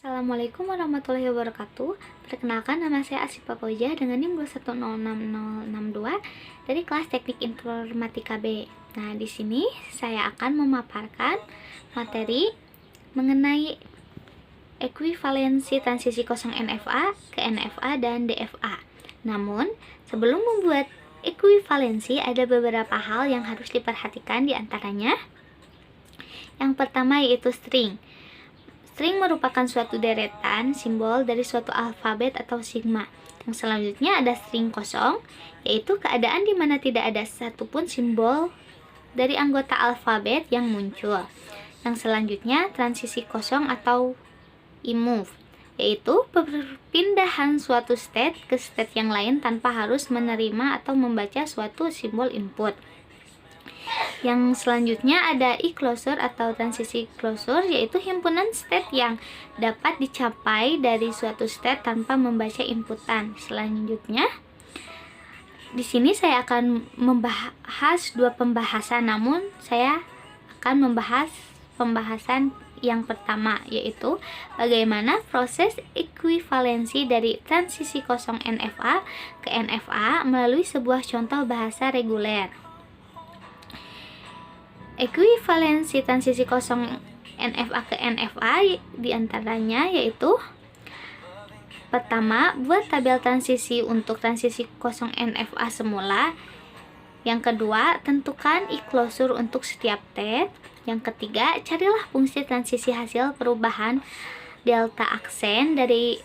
Assalamualaikum warahmatullahi wabarakatuh. Perkenalkan, nama saya Asifa Fauzia dengan NIM 2106062 dari kelas Teknik Informatika B. Nah, di sini saya akan memaparkan materi mengenai ekuivalensi transisi kosong NFA ke NFA dan DFA. Namun, sebelum membuat ekuivalensi ada beberapa hal yang harus diperhatikan, di antaranya yang pertama yaitu string. String merupakan suatu deretan simbol dari suatu alfabet atau sigma. Yang selanjutnya ada string kosong, yaitu keadaan di mana tidak ada satupun simbol dari anggota alfabet yang muncul. Yang selanjutnya transisi kosong atau imove, yaitu perpindahan suatu state ke state yang lain tanpa harus menerima atau membaca suatu simbol input. Yang selanjutnya ada e-closure atau transisi closure, yaitu himpunan state yang dapat dicapai dari suatu state tanpa membaca inputan. Selanjutnya, di sini saya akan membahas dua pembahasan, namun saya akan membahas pembahasan yang pertama, yaitu bagaimana proses ekuivalensi dari transisi kosong NFA ke NFA melalui sebuah contoh bahasa reguler. Ekuivalensi transisi kosong NFA ke NFA diantaranya yaitu: pertama, buat tabel transisi untuk transisi kosong NFA semula. Yang kedua, tentukan e-closure untuk setiap state. Yang ketiga, carilah fungsi transisi hasil perubahan delta aksen dari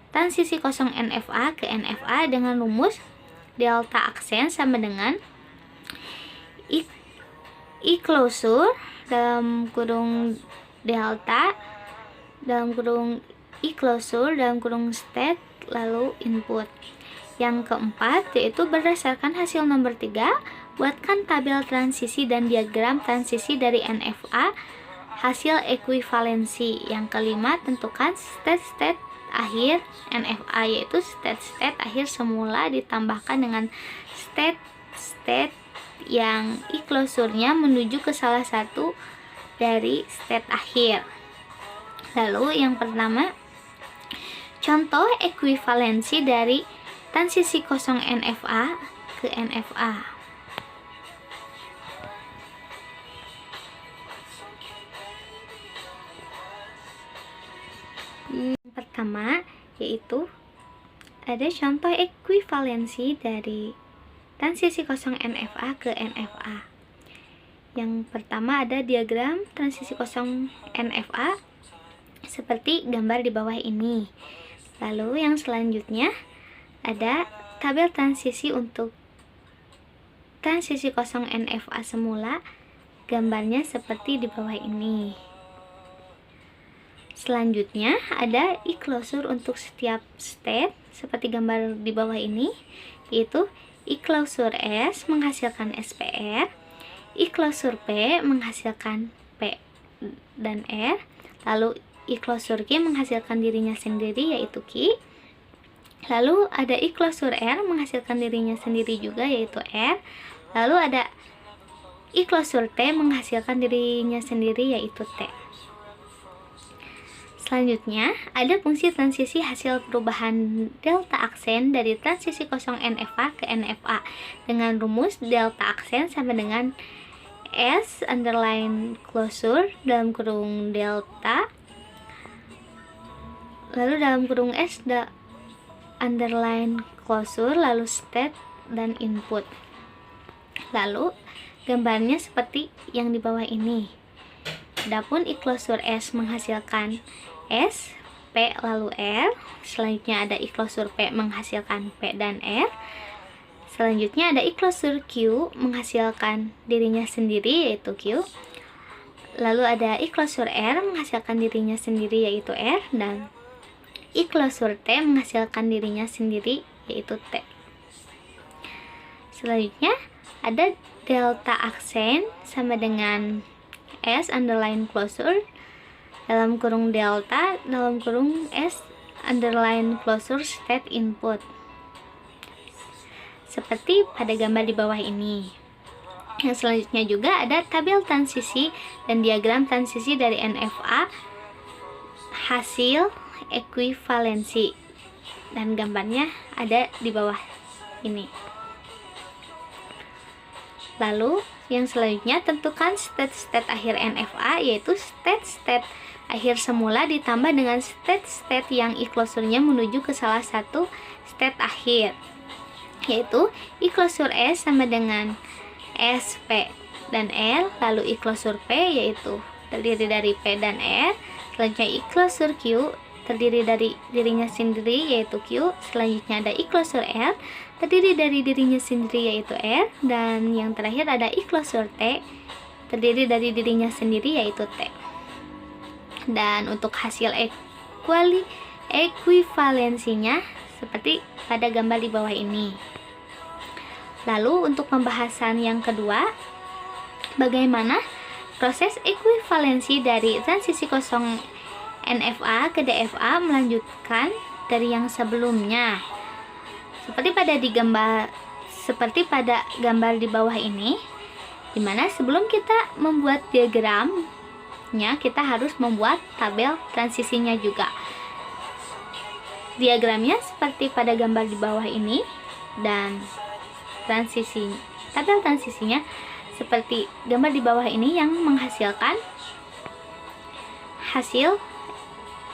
transisi kosong NFA ke NFA dengan rumus delta aksen sama dengan e-closure dalam kurung delta dalam kurung e-closure dalam kurung state lalu input. Yang keempat yaitu berdasarkan hasil nomor 3, buatkan tabel transisi dan diagram transisi dari NFA hasil ekuivalensi. Yang kelima, tentukan state-state akhir NFA, yaitu state-state akhir semula ditambahkan dengan state-state yang e-closure-nya menuju ke salah satu dari state akhir. Lalu yang pertama, contoh ekuivalensi dari transisi kosong NFA ke NFA. Yang pertama yaitu ada contoh ekuivalensi dari transisi kosong NFA ke NFA. Yang pertama ada diagram transisi kosong NFA seperti gambar di bawah ini. Lalu yang selanjutnya ada tabel transisi untuk transisi kosong NFA semula, gambarnya seperti di bawah ini. Selanjutnya ada e-closure untuk setiap state seperti gambar di bawah ini, yaitu e-closure S menghasilkan SPR, e-closure P menghasilkan P dan R, lalu e-closure Q menghasilkan dirinya sendiri yaitu Q, lalu ada e-closure R menghasilkan dirinya sendiri juga yaitu R, lalu ada e-closure T menghasilkan dirinya sendiri yaitu T. Selanjutnya, ada fungsi transisi hasil perubahan delta aksen dari transisi kosong NFA ke NFA dengan rumus delta aksen sama dengan S underline closure dalam kurung delta, lalu dalam kurung S underline closure, lalu state dan input. Lalu gambarnya seperti yang di bawah ini. Adapun e-closure S menghasilkan S, P lalu R. Selanjutnya ada e-closure P menghasilkan P dan R. Selanjutnya ada e-closure Q menghasilkan dirinya sendiri yaitu Q. Lalu ada e-closure R menghasilkan dirinya sendiri yaitu R, dan e-closure T menghasilkan dirinya sendiri yaitu T. Selanjutnya ada delta aksen sama dengan S underline closure dalam kurung delta dalam kurung S underline closure state input seperti pada gambar di bawah ini. Yang selanjutnya juga ada tabel transisi dan diagram transisi dari NFA hasil ekuivalensi, dan gambarnya ada di bawah ini. Lalu yang selanjutnya, tentukan state-state akhir NFA, yaitu state-state akhir semula ditambah dengan state-state yang e-closure-nya menuju ke salah satu state akhir, yaitu e-closure S sama dengan S, P, dan R. Lalu e-closure P yaitu terdiri dari P dan R. Selanjutnya e-closure Q terdiri dari dirinya sendiri yaitu Q. Selanjutnya ada e-closure R terdiri dari dirinya sendiri yaitu R. Dan yang terakhir ada e-closure T terdiri dari dirinya sendiri yaitu T. Dan untuk hasil ekuivalensinya seperti pada gambar di bawah ini. Lalu untuk pembahasan yang kedua, bagaimana proses ekuivalensi dari transisi kosong NFA ke DFA melanjutkan dari yang sebelumnya. Seperti pada gambar di bawah ini, dimana sebelum kita membuat diagramnya, kita harus membuat tabel transisinya juga. Diagramnya seperti pada gambar di bawah ini, dan tabel transisinya seperti gambar di bawah ini yang menghasilkan hasil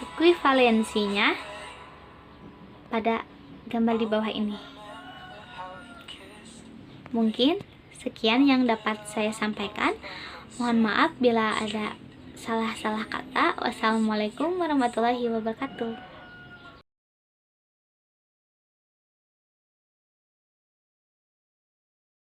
ekuivalensinya pada gambar di bawah ini. Mungkin sekian yang dapat saya sampaikan. Mohon maaf bila ada salah-salah kata. Wassalamualaikum warahmatullahi wabarakatuh.